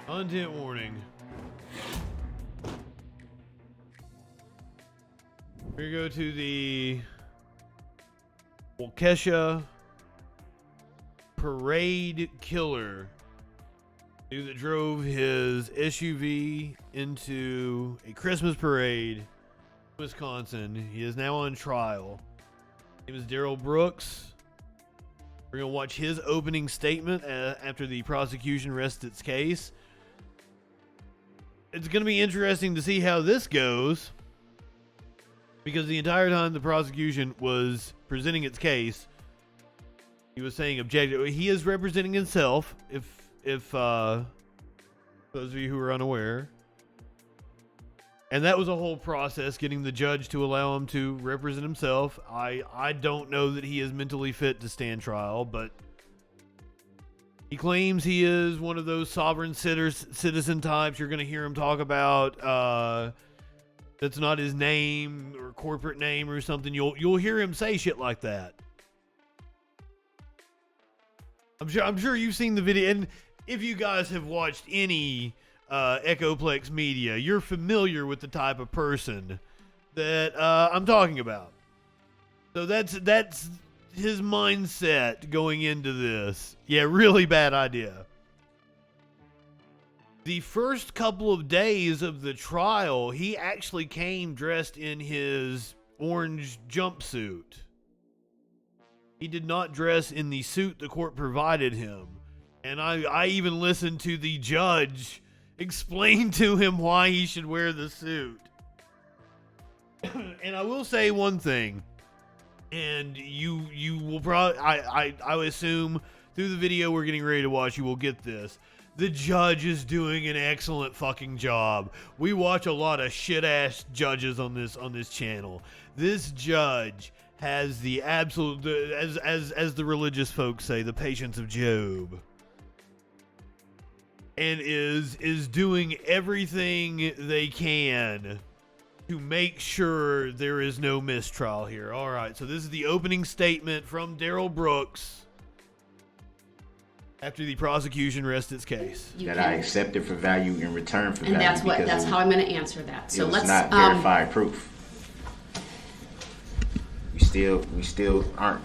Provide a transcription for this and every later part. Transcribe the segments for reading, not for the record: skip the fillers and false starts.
Content warning. We go to the Waukesha parade killer, dude that drove his SUV into a Christmas parade in Wisconsin. He is now on trial. His name is Darrell Brooks. We're going to watch his opening statement after the prosecution rests its case. It's going to be interesting to see how this goes, because the entire time the prosecution was presenting its case, he was saying objective. He is representing himself, if those of you who are unaware. And that was a whole process, getting the judge to allow him to represent himself. I don't know that he is mentally fit to stand trial, but he claims he is one of those sovereign citizen types you're going to hear him talk about. That's not his name or corporate name or something. You'll hear him say shit like that. I'm sure you've seen the video, and if you guys have watched any Echoplex media, you're familiar with the type of person that I'm talking about. So that's his mindset going into this. Yeah, really bad idea. The first couple of days of the trial, he actually came dressed in his orange jumpsuit. He did not dress in the suit the court provided him. And I even listened to the judge explain to him why he should wear the suit. And I will say one thing, and you will probably, I would assume through the video we're getting ready to watch, you will get this. The judge is doing an excellent fucking job. We watch a lot of shit-ass judges on this channel. This judge has the absolute, as the religious folks say, the patience of Job. And is doing everything they can to make sure there is no mistrial here. All right, so this is the opening statement from Darrell Brooks after the prosecution rests its case. That I accepted for value in return for value. And that's how I'm going to answer that. So let's not verified proof. We still aren't.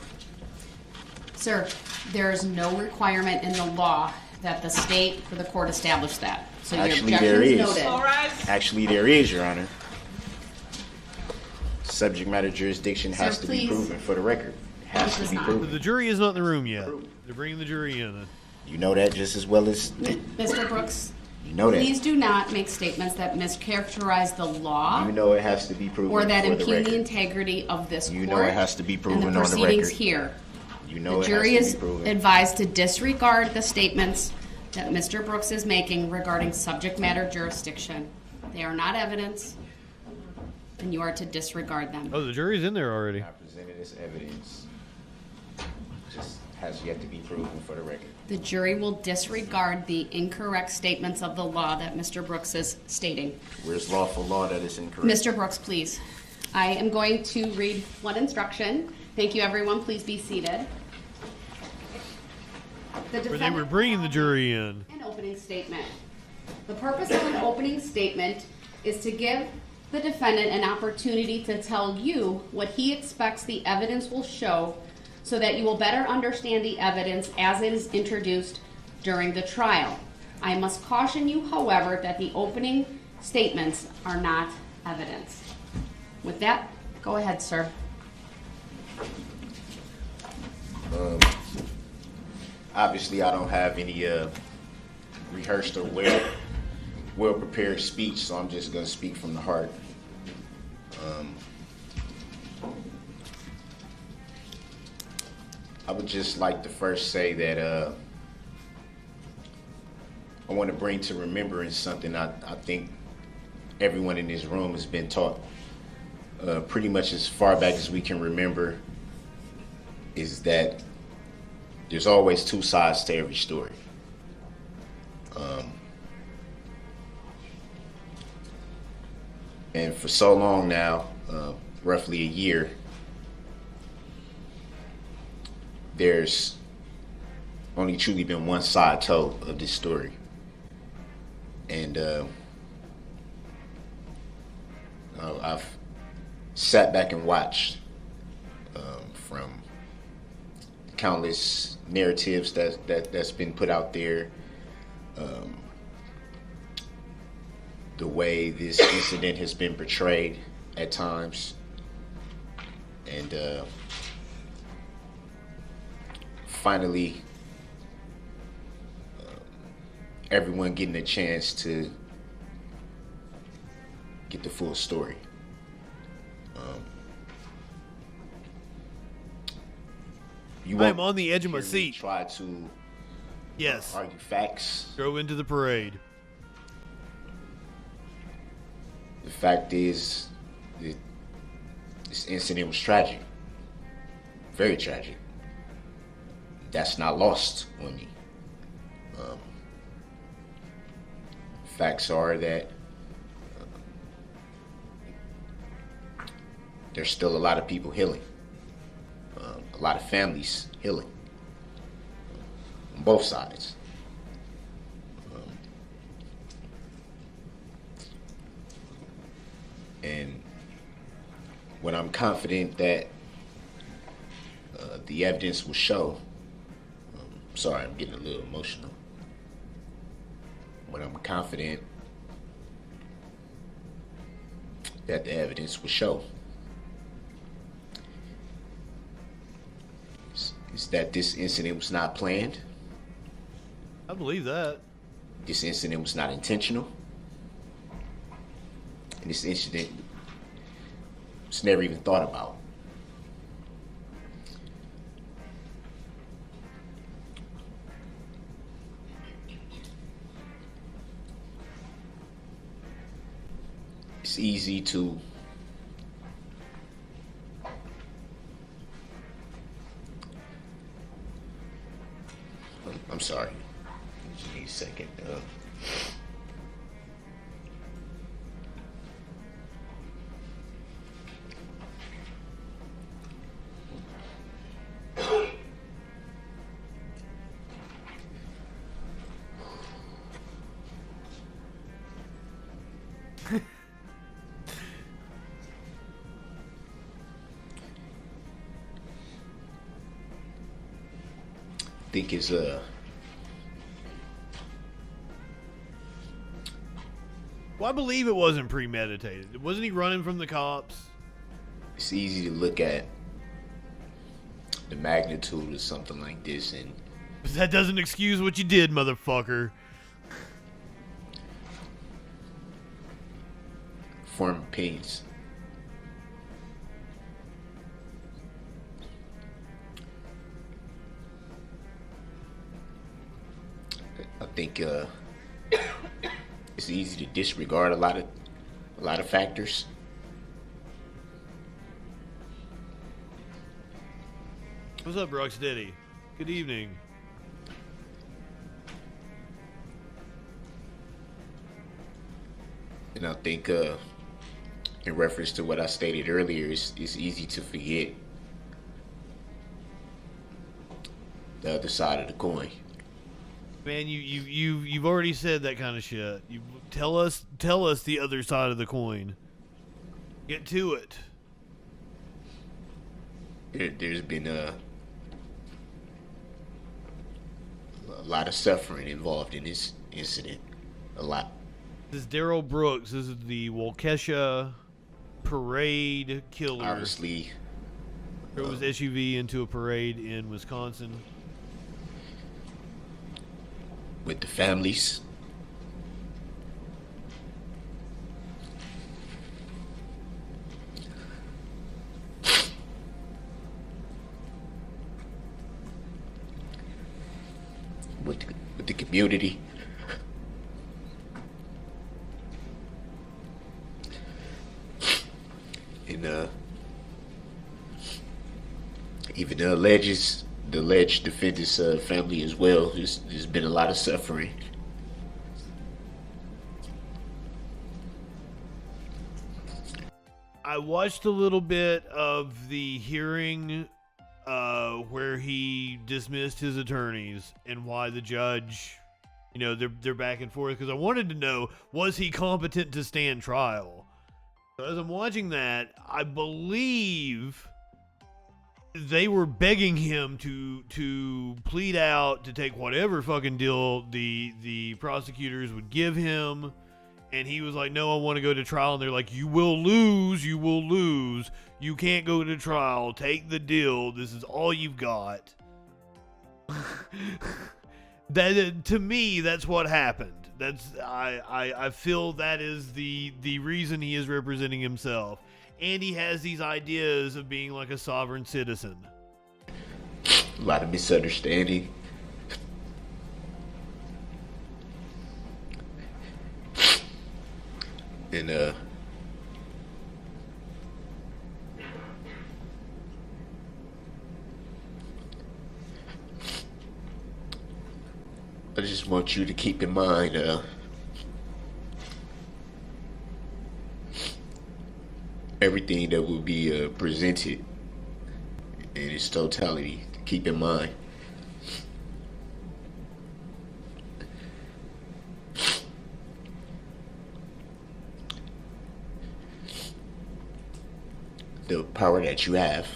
Sir, there is no requirement in the law that the state or the court establish that. So actually, your there is. Noted. Actually, there is, Your Honor. Subject matter jurisdiction has to be proven for the record. It has to be proven. The jury is not in the room yet. They're bringing the jury in. You know that just as well as... Mr. Brooks, you know that. Please do not make statements that mischaracterize the law. You know it has to be proven or that for the impugn record. the integrity of this court. You know it has to be proven and the on the proceedings record. Here. You know the jury it has to be proven. is advised to disregard the statements that Mr. Brooks is making regarding subject matter jurisdiction. They are not evidence, and you are to disregard them. Oh, the jury's in there already. I presented as evidence. Just has yet to be proven for the record. The jury will disregard the incorrect statements of the law that Mr. Brooks is stating. Where's lawful law that is incorrect? Mr. Brooks, please. I am going to read one instruction. Thank you, everyone. Please be seated. Where they were bringing the jury in. An opening statement. The purpose of an opening statement is to give the defendant an opportunity to tell you what he expects the evidence will show so that you will better understand the evidence as it is introduced during the trial. I must caution you, however, that the opening statements are not evidence. With that, go ahead, sir. Obviously, I don't have any rehearsed or well-prepared speech, so I'm just going to speak from the heart. I would just like to first say that I want to bring to remembrance something I think everyone in this room has been taught pretty much as far back as we can remember, is that there's always two sides to every story. And for so long now, roughly a year, there's only truly been one side told of this story. And I've sat back and watched from countless narratives that's been put out there, the way this incident has been portrayed at times, and finally everyone getting a chance to get the full story. I'm on the edge of my hear me seat. Try to Yes. argue facts. Go into the parade. The fact is, this incident was tragic. Very tragic. That's not lost on me. Facts are that there's still a lot of people healing. A lot of families healing. On both sides. And when I'm confident that the evidence will show, sorry, I'm getting a little emotional. When I'm confident that the evidence will show is that this incident was not planned. I believe that. This incident was not intentional. And this incident was never even thought about. It's easy to I'm sorry. Just need a second. I think it's Well, I believe it wasn't premeditated. Wasn't he running from the cops? it's easy to look at the magnitude of something like this and But that doesn't excuse what you did, motherfucker. form opinions. I think it's easy to disregard a lot of factors. What's up, Rocksteady? Good evening. And I think in reference to what I stated earlier, it's easy to forget the other side of the coin. Man, you've already said that kind of shit. You tell us the other side of the coin. Get to it. There's been a lot of suffering involved in this incident. A lot. This is Darrell Brooks. This is the Waukesha parade killer. Obviously, Drove his SUV into a parade in Wisconsin. with the families. With the community. And even the alleged defendant's family as well. There's been a lot of suffering. I watched a little bit of the hearing where he dismissed his attorneys and why the judge, you know, they're back and forth, because I wanted to know, was he competent to stand trial? So as I'm watching that, I believe they were begging him to plead out, to take whatever fucking deal the prosecutors would give him. And he was like, no, I want to go to trial. And they're like, you will lose. You will lose. You can't go to trial. Take the deal. This is all you've got. That, to me, that's what happened. I feel that is the reason he is representing himself. And he has these ideas of being like a sovereign citizen. A lot of misunderstanding. And I just want you to keep in mind everything that will be presented in its totality. Keep in mind. The power that you have.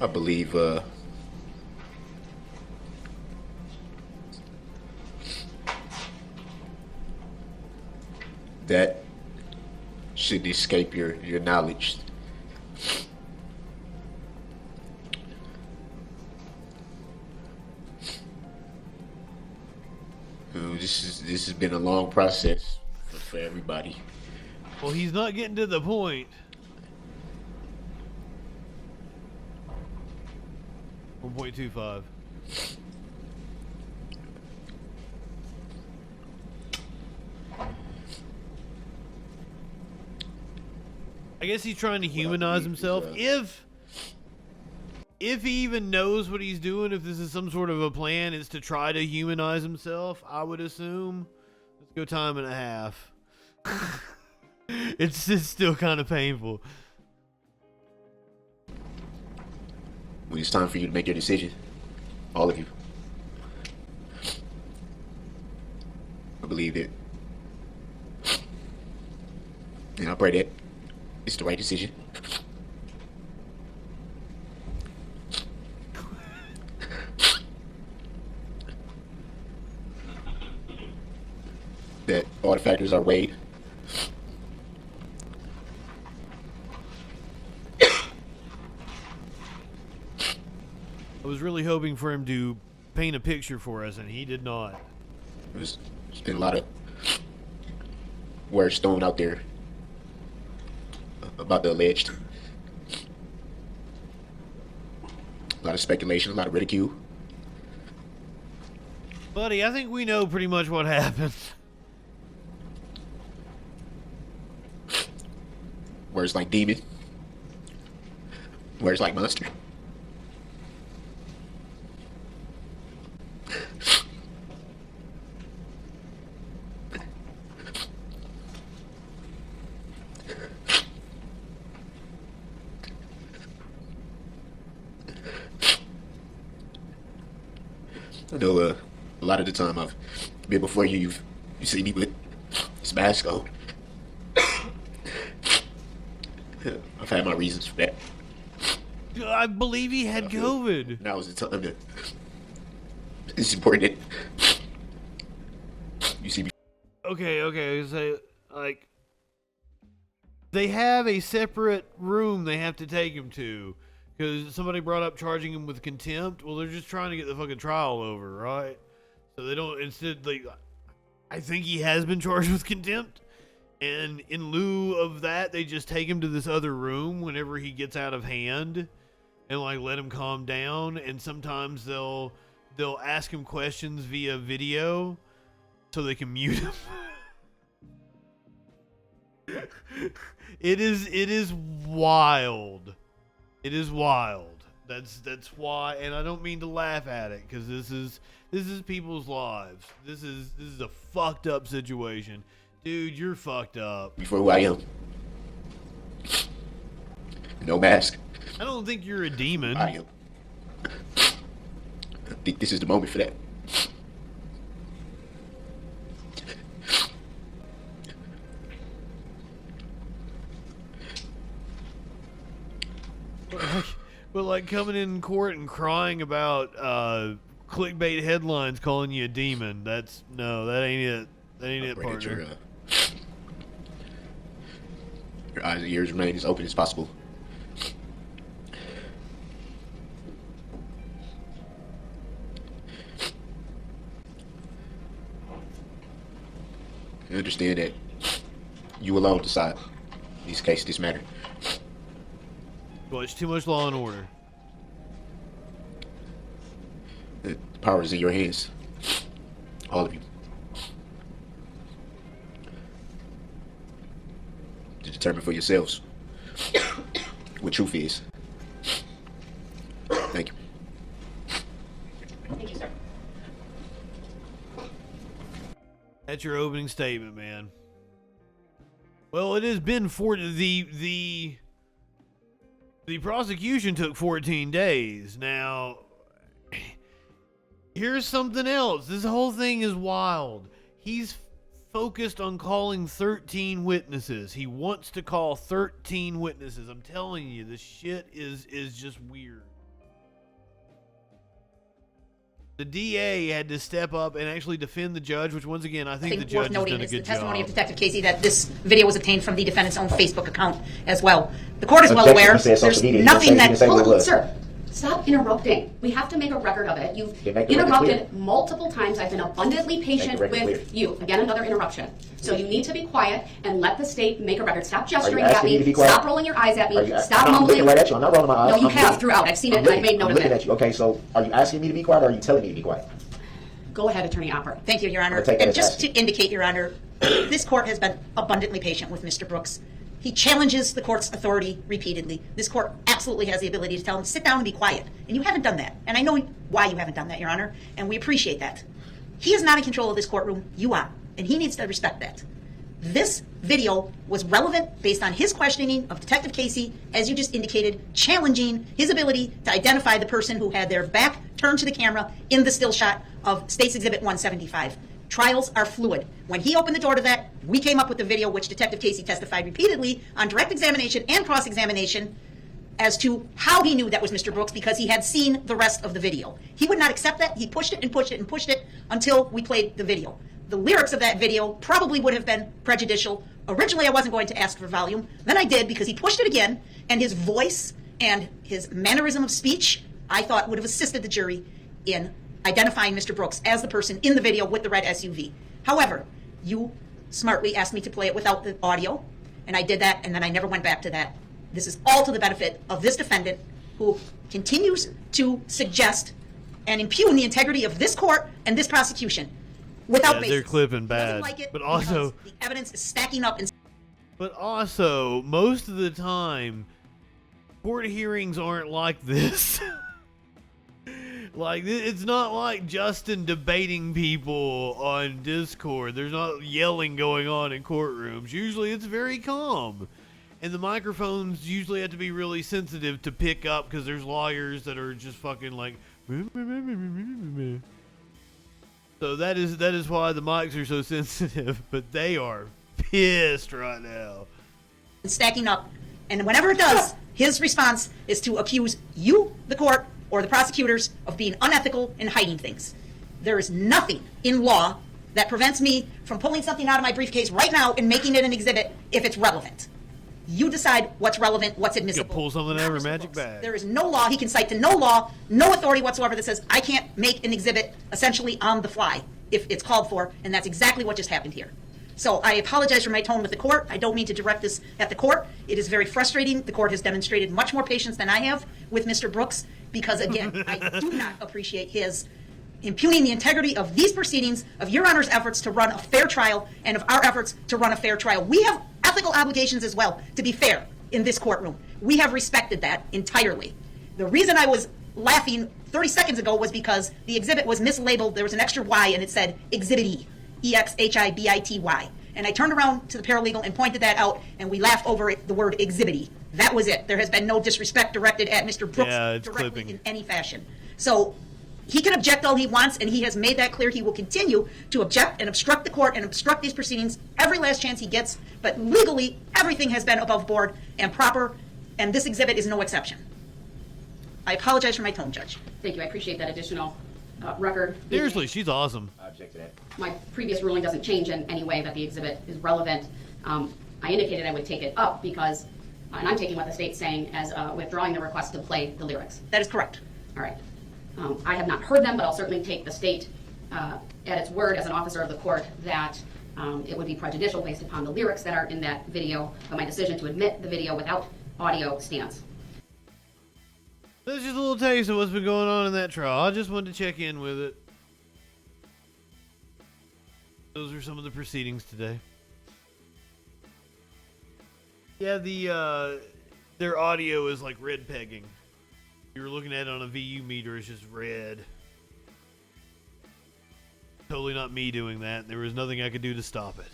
I believe that should escape your knowledge. This has been a long process for everybody. Well, he's not getting to the point. 1.25. I guess he's trying to humanize himself. If he even knows what he's doing, if this is some sort of a plan, it's to try to humanize himself, I would assume. Let's go time and a half. It's just still kind of painful. When it's time for you to make your decision, all of you, I believe it, and I pray that it's the right decision. That all the factors are weighed. I was really hoping for him to paint a picture for us, and he did not. There's been a lot of words thrown out there about the alleged. A lot of speculation, a lot of ridicule. Buddy, I think we know pretty much what happened. Words like demon. Words like monster. I know a lot of the time I've been before you see me with this mask on. I've had my reasons for that. I believe he had COVID. Now is the time to. It's important that you see me. Okay. So, like, they have a separate room they have to take him to. Because somebody brought up charging him with contempt. Well, they're just trying to get the fucking trial over, right? So they don't, instead, like, I think he has been charged with contempt. And in lieu of that, they just take him to this other room whenever he gets out of hand. And, like, let him calm down. And sometimes they'll ask him questions via video so they can mute him. It is wild. It is wild. That's why, and I don't mean to laugh at it, because this is people's lives. This is a fucked up situation, dude. You're fucked up. Before who I am. No mask. I don't think you're a demon. I am. I think this is the moment for that. But like coming in court and crying about clickbait headlines calling you a demon, that ain't it. That ain't it, partner. Your eyes and ears remain as open as possible. I understand that you alone decide these cases, this matter. Well, it's too much Law and Order. The power is in your hands. All of you. To determine for yourselves what truth is. Thank you. Thank you, sir. That's your opening statement, man. Well, it has been the prosecution took 14 days. Now, here's something else. This whole thing is wild. He's focused on calling 13 witnesses. He wants to call 13 witnesses. I'm telling you, this shit is just weird. The DA had to step up and actually defend the judge, which once again, I think the judge has done a good job. The testimony of Detective Casey that this video was obtained from the defendant's own Facebook account as well. The court is well aware. There's nothing that... Hold on, sir. Stop interrupting. We have to make a record of it. You've interrupted multiple times. I've been abundantly patient with you. Again, another interruption. So you need to be quiet and let the state make a record. Stop gesturing at me. Stop rolling your eyes at me. Stop mumbling. I'm looking right at you. I'm not rolling my eyes. No, you have throughout. I've seen it and I made note of it. I'm looking at you. Okay, so are you asking me to be quiet or are you telling me to be quiet? Go ahead, Attorney Opper. Thank you, Your Honor. And just to indicate, Your Honor, this court has been abundantly patient with Mr. Brooks. He challenges the court's authority repeatedly. This court absolutely has the ability to tell him, sit down and be quiet. And you haven't done that. And I know why you haven't done that, Your Honor, and we appreciate that. He is not in control of this courtroom. You are. And he needs to respect that. This video was relevant based on his questioning of Detective Casey, as you just indicated, challenging his ability to identify the person who had their back turned to the camera in the still shot of State's Exhibit 175. Trials are fluid. When he opened the door to that, we came up with the video which Detective Casey testified repeatedly on direct examination and cross-examination as to how he knew that was Mr. Brooks because he had seen the rest of the video. He would not accept that. He pushed it and pushed it and pushed it until we played the video. The lyrics of that video probably would have been prejudicial. Originally, I wasn't going to ask for volume. Then I did because he pushed it again, and his voice and his mannerism of speech, I thought, would have assisted the jury in identifying Mr. Brooks as the person in the video with the red SUV. However, you smartly asked me to play it without the audio, and I did that, and then I never went back to that. This is all to the benefit of this defendant who continues to suggest and impugn the integrity of this court and this prosecution without basis. They're clipping bad. Like but also, the evidence is stacking up. But also, most of the time, court hearings aren't like this. Like, it's not like Justin debating people on Discord. There's not yelling going on in courtrooms. Usually it's very calm. And the microphones usually have to be really sensitive to pick up because there's lawyers that are just fucking like... So that is why the mics are so sensitive, but they are pissed right now. Stacking up. And whenever it does, his response is to accuse you, the court, or the prosecutors of being unethical and hiding things. There is nothing in law that prevents me from pulling something out of my briefcase right now and making it an exhibit if it's relevant. You decide what's relevant, what's admissible. You can pull something out of your magic bag. There is no law, he can cite to no law, no authority whatsoever that says I can't make an exhibit essentially on the fly if it's called for, and that's exactly what just happened here. So I apologize for my tone with the court. I don't mean to direct this at the court. It is very frustrating. The court has demonstrated much more patience than I have with Mr. Brooks because, again, I do not appreciate his impugning the integrity of these proceedings, of Your Honor's efforts to run a fair trial, and of our efforts to run a fair trial. We have ethical obligations as well to be fair in this courtroom. We have respected that entirely. The reason I was laughing 30 seconds ago was because the exhibit was mislabeled. There was an extra Y and it said Exhibit E, E-X-H-I-B-I-T-Y. And I turned around to the paralegal and pointed that out, and we laughed over it, the word Exhibit E. That was it. There has been no disrespect directed at Mr. Brooks directly clipping. in any fashion. So he can object all he wants, and he has made that clear. He will continue to object and obstruct the court and obstruct these proceedings every last chance he gets. But legally, everything has been above board and proper, and this exhibit is no exception. I apologize for my tone, Judge. Thank you. I appreciate that additional record. Seriously, she's awesome. I object to that. My previous ruling doesn't change in any way that the exhibit is relevant. I indicated I would take it up because, and I'm taking what the state's saying as withdrawing the request to play the lyrics. That is correct. All right. I have not heard them, but I'll certainly take the state at its word as an officer of the court that it would be prejudicial based upon the lyrics that are in that video, but my decision to admit the video without audio stands. That's just a little taste of what's been going on in that trial. I just wanted to check in with it. Those are some of the proceedings today. Yeah, their audio is like red pegging. You're looking at it on a VU meter, it's just red. Totally not me doing that. There was nothing I could do to stop it.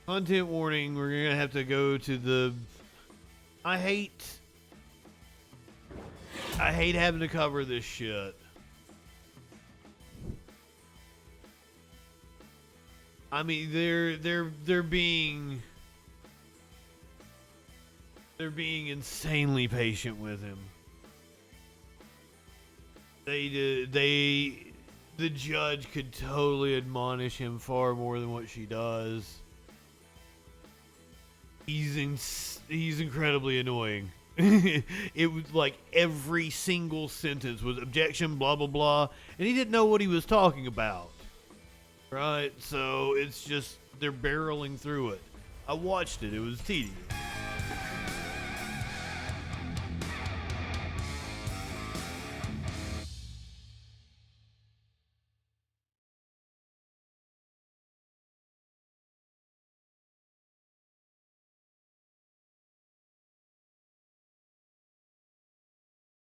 Content warning, we're gonna have to go to the... I hate having to cover this shit. I mean, they're being insanely patient with him. The judge could totally admonish him far more than what she does. He's incredibly annoying. It was like every single sentence was objection, blah blah blah, and he didn't know what he was talking about. Right? So it's just they're barreling through it. I watched it. It was tedious.